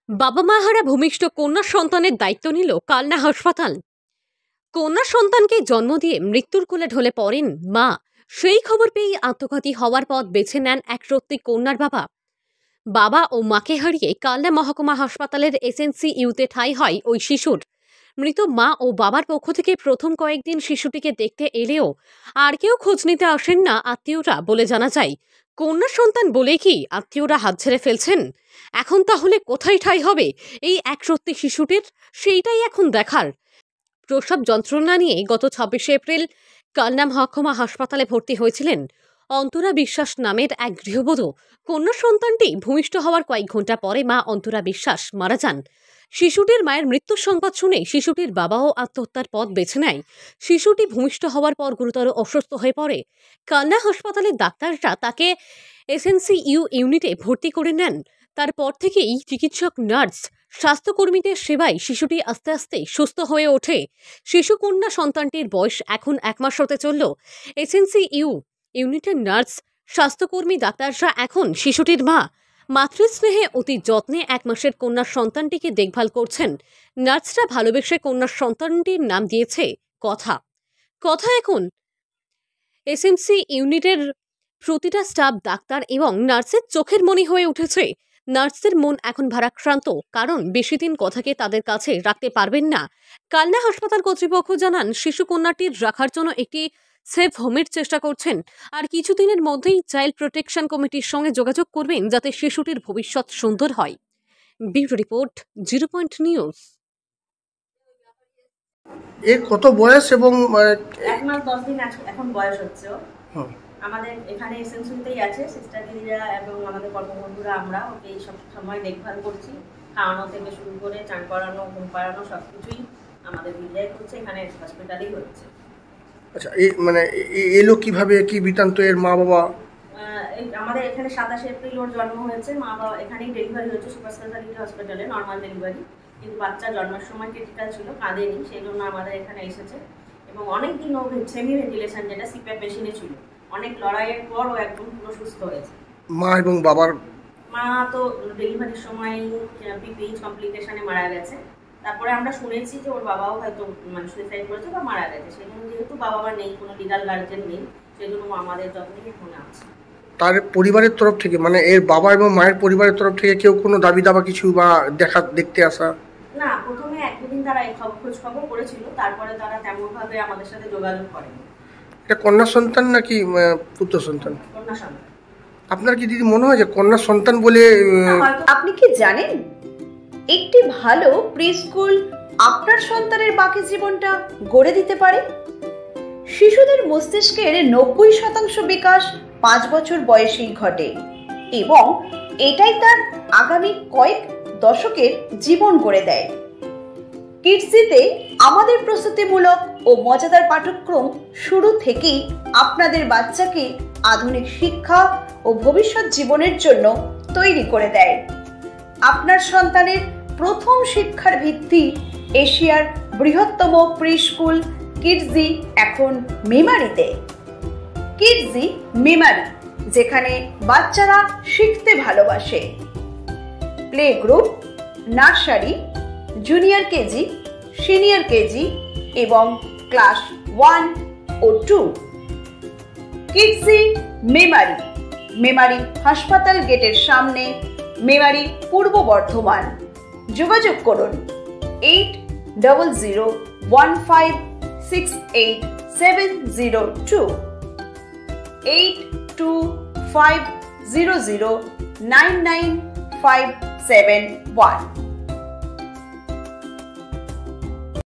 বাবা মা হারা ভূমিষ্ঠ কন্যা সন্তানের দায়িত্ব নিল কালনা হাসপাতাল। কন্যা সন্তানকে জন্ম দিয়ে মৃত্যুর কোলে ঢলে পড়েন মা। সেই খবর পেয়ে আত্মঘাতী হওয়ার পথ বেছে নেন এক সত্যি কন্যার বাবা। বাবা ও মাকে হারিয়ে কালনা মহকুমা হাসপাতালের SNCUতে ঠাঁই হয় ওই শিশুর। মৃত মা ও বাবার পক্ষ থেকে প্রথম কয়েকদিন শিশুটিকে দেখতে এলেও আর কেউ খোঁজ নিতে আসেন না আত্মীয়রা বলে জানা যায়। কন্যা সন্তান বলে কি আত্মীয়রা হাত ছেড়ে ফেলছেন? এখন তাহলে কোথায় ঠাঁই হবে এই এক সত্যি শিশুটির, সেইটাই এখন দেখার। প্রসব যন্ত্রণা নিয়ে গত 26শে এপ্রিল কালনা মহকুমা হাসপাতালে ভর্তি হয়েছিলেন অন্তরা বিশ্বাস নামের এক গৃহবধূ। কন্যা সন্তানটি ভূমিষ্ঠ হওয়ার কয়েক ঘন্টা পরে মা অন্তরা বিশ্বাস মারা যান। শিশুটির মায়ের মৃত্যুর সংবাদ শুনে শিশুটির বাবাও আত্মহত্যার পথ বেছে নেয়। শিশুটি ভূমিষ্ঠ হওয়ার পর গুরুতর অসুস্থ হয়ে পড়ে। কালনা হাসপাতালের ডাক্তাররা তাকে SNCU ইউনিটে ভর্তি করে নেন। তারপর থেকেই চিকিৎসক, নার্স, স্বাস্থ্যকর্মীদের সেবায় শিশুটি আস্তে আস্তে সুস্থ হয়ে ওঠে। শিশু কন্যা সন্তানটির বয়স এখন 1 মাস হতে চলল। SNCU ইউনিটের নার্স, স্বাস্থ্যকর্মী, ডাক্তাররা এখন শিশুটির মা। মাতৃস্নেহে অতি যত্নে 1 মাসের কন্যা সন্তানটিকে দেখভাল করছেন। নার্সরা ভালোবেসে কন্যা সন্তানটির নাম দিয়েছে কথা। কথা এখন SMC ইউনিটের প্রতিটা স্টাফ, ডাক্তার এবং নার্সের চোখের মনি হয়ে উঠেছে। নার্সদের মন এখন ভারাক্রান্ত, কারণ বেশি দিন কথাকে তাদের কাছে রাখতে পারবেন না। কালনা হাসপাতাল কর্তৃপক্ষ জানান শিশু কন্যাটির রাখার জন্য একটি সেফ হোমের চেষ্টা করছেন, আর কিছুদিনের মধ্যেই চাইল্ড প্রোটেকশন কমিটির সঙ্গে যোগাযোগ করবেন যাতে শিশুটির ভবিষ্যৎ সুন্দর হয়। Bureau report, 0 point news. এর কত বয়স এবং 1 মাস 10 দিন এখন বয়স হচ্ছে। আমাদের এখানে এসএনসিতেই আছে, সিস্টার দিদিরা এবং আমাদের কর্মবন্ধুরা আমরা ওকে সব সময় দেখভাল করছি। খাওয়ানো থেকে শুরু করে চান করানো, ঘুম পাড়ানো সবকিছুই আমাদের দিদিরাই করছে, এখানে হসপিটালেই হচ্ছে। আচ্ছা, এই মানে এলো কিভাবে, কি বৃত্তান্ত এর মা বাবা? আমাদের এখানে 27 এপ্রিল ওর জন্ম হয়েছে। মা বাবা এখানেই ডেলিভারি হচ্ছে সুপার স্পেশালিটি হসপিটালে, নর্মাল ডেলিভারি। কিন্তু বাচ্চা জন্মের সময় ক্রিটিক্যাল ছিল, কাঁদেনি, সেই জন্য আমাদের এখানে এসেছে। এবং অনেক দিন ও সেমি ভেন্টিলেশন, যেটা সিপ্যাপ মেশিনে ছিল, অনেক লড়াইয়ের পর ও একদম পুরো সুস্থ হয়েছে। মা এবং বাবার? মা তো ডেলিভারির সময় পিপিএইচ কমপ্লিকেশনে মারা গেছে। তারপরে আমরা শুনেছি যে ওর বাবাও হয়তো মানে সুইসাইড করেছে বা মারা গেছে। সেই জন্য যেহেতু বাবা মা নেই, কোনো লিগাল গার্জেন নেই, সেই জন্য আমাদের যত্নেই এখন আছে। তার পরিবারের তরফ থেকে, মানে এর বাবা এবং মায়ের পরিবারের তরফ থেকে কেউ কোনো দাবি দাবা কিছু বা দেখতে আসা? না, প্রথমে 1-2 দিন তারা খোঁজ খবর করেছিল, তারপরে তারা তেমনভাবে আমাদের সাথে যোগাযোগ করেনি। এটা কন্যা সন্তান নাকি পুত্র সন্তান? কন্যা সন্তান। আপনার কি দিদি মনে হয় যে কন্যা সন্তান বলে? আপনি কি জানেন একটি ভালো প্রি স্কুল আপনার সন্তানের বাকি জীবনটা গড়ে দিতে পারে? শিশুদের মস্তিষ্কের 90% বিকাশ 5 বছর বয়সেই ঘটে এবং এটাই তার আগামী কয়েক দশকের জীবন গড়ে দেয়। কিডসিতে আমাদের প্রস্তুতিমূলক ও মজাদার পাঠ্যক্রম শুরু থেকেই আপনাদের বাচ্চাকে আধুনিক শিক্ষা ও ভবিষ্যৎ জীবনের জন্য তৈরি করে দেয়। আপনার সন্তানের প্রথম শিক্ষার ভিত্তি এশিয়ার বৃহত্তম প্রি স্কুল কিডজি এখন মেমারিতে। কিডজি মেমারি, যেখানে বাচ্চারা শিখতে ভালোবাসে। Play group, nursery, junior KG, senior KG এবং ক্লাস 1 ও 2। কিডজি মেমারি, মেমারি হাসপাতাল গেটের সামনে, মেমারি, পূর্ব বর্ধমান। যোগাযোগ করুন 8001568702 8250099571।